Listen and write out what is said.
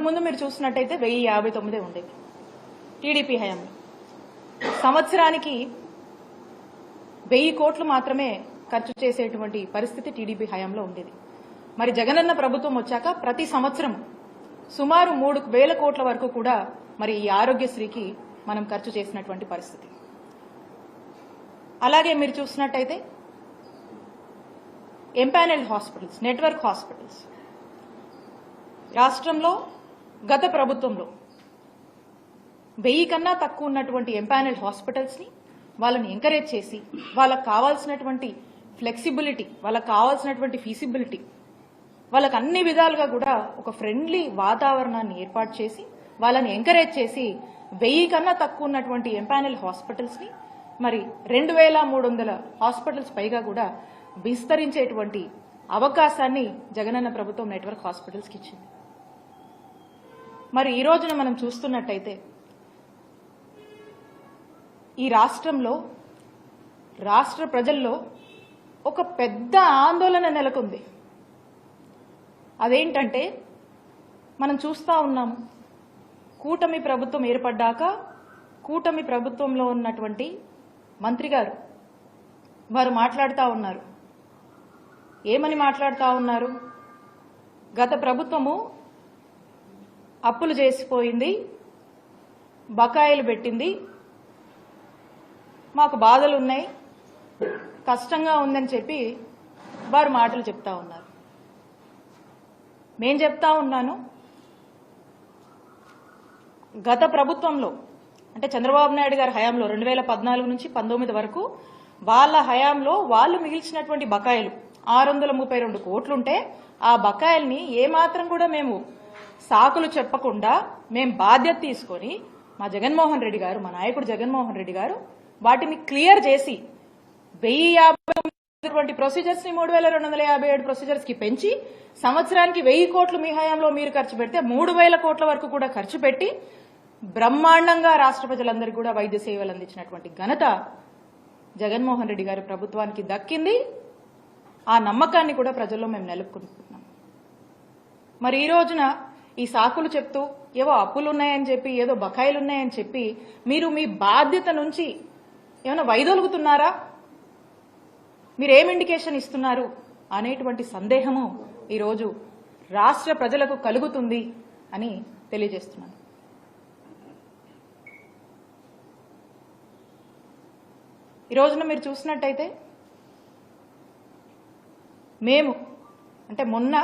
ముందు మీరు చూసినట్టయితే 1059 ఉండేది టీడీపీ హయాంలో. సంవత్సరానికి 1000 కోట్లు మాత్రమే ఖర్చు చేసేటువంటి పరిస్థితి టీడీపీ హయాంలో ఉండేది. మరి జగనన్న ప్రభుత్వం వచ్చాక ప్రతి సంవత్సరం సుమారు 3000 కోట్ల వరకు కూడా మరి ఈ ఆరోగ్యశ్రీకి మనం ఖర్చు చేసినటువంటి పరిస్థితి. అలాగే మీరు చూసినట్టయితే ఎంపానెల్డ్ హాస్పిటల్స్, నెట్వర్క్ హాస్పిటల్స్ రాష్ట్రంలో గత ప్రభుత్వంలో 1000 కన్నా తక్కువ ఉన్నటువంటి ఎంపానెల్డ్ హాస్పిటల్స్ ని వాళ్ళని ఎంకరేజ్ చేసి వాళ్ళకు కావాల్సినటువంటి ఫ్లెక్సిబిలిటీ, వాళ్ళకు కావాల్సినటువంటి ఫీజిబిలిటీ, వాళ్ళకు అన్ని విధాలుగా కూడా ఒక ఫ్రెండ్లీ వాతావరణాన్ని ఏర్పాటు చేసి వాళ్ళని ఎంకరేజ్ చేసి 1000 కన్నా తక్కువ ఉన్నటువంటి ఎంపానెల్ హాస్పిటల్స్ ని మరి 2300 హాస్పిటల్స్ పైగా కూడా విస్తరించేటువంటి అవకాశాన్ని జగనన్న ప్రభుత్వం నెట్వర్క్ హాస్పిటల్స్కి ఇచ్చింది. మరి ఈ రోజున మనం చూస్తున్నట్టయితే ఈ రాష్ట్రంలో రాష్ట్ర ప్రజల్లో ఒక పెద్ద ఆందోళన నెలకొంది. అదేంటంటే మనం చూస్తా ఉన్నాము, కూటమి ప్రభుత్వం ఏర్పడ్డాక కూటమి ప్రభుత్వంలో ఉన్నటువంటి మంత్రి గారు వారు మాట్లాడుతూ ఉన్నారు. ఏమని మాట్లాడుతూ ఉన్నారు? గత ప్రభుత్వము అప్పులు చేసిపోయింది, బకాయిలు పెట్టింది, మాకు బాధలు ఉన్నాయి, కష్టంగా ఉందని చెప్పి వారు మాటలు చెప్తా ఉన్నారు. నేను చెప్తా ఉన్నాను, గత ప్రభుత్వంలో అంటే చంద్రబాబు నాయుడు గారి హయాంలో 2014 నుంచి 19 వరకు వాళ్ళ హయాంలో వాళ్ళు మిగిల్చినటువంటి బకాయిలు 632 కోట్లుంటే ఆ బకాయిల్ని ఏమాత్రం కూడా మేము సాకులు చెప్పకుండా మేము బాధ్యత తీసుకొని మా జగన్మోహన్ రెడ్డి గారు, మా నాయకుడు జగన్మోహన్ రెడ్డి గారు వాటిని క్లియర్ చేసి 1059 ప్రొసీజర్స్ ని 3257 ప్రొసీజర్స్ కి పెంచి సంవత్సరానికి 1000 కోట్లు మీ హయాంలో మీరు ఖర్చు పెడితే 3000 కోట్ల వరకు కూడా ఖర్చు పెట్టి బ్రహ్మాండంగా రాష్ట్ర ప్రజలందరికీ కూడా వైద్య సేవలు అందించినటువంటి ఘనత జగన్మోహన్ రెడ్డి గారి ప్రభుత్వానికి దక్కింది. ఆ నమ్మకాన్ని కూడా ప్రజల్లో మేము నెలకొల్పుతున్నాం. మరి ఈ రోజున ఈ సాకులు చెప్తూ ఏవో అప్పులున్నాయని చెప్పి, ఏదో బకాయిలున్నాయని చెప్పి మీరు మీ బాధ్యత నుంచి ఏమైనా వైదొలుగుతున్నారా? మీరేం ఇండికేషన్ ఇస్తున్నారు అనేటువంటి సందేహము ఈరోజు రాష్ట్ర ప్రజలకు కలుగుతుంది అని తెలియజేస్తున్నాను. ఈ రోజున మీరు చూసినట్టయితే మేము అంటే మొన్న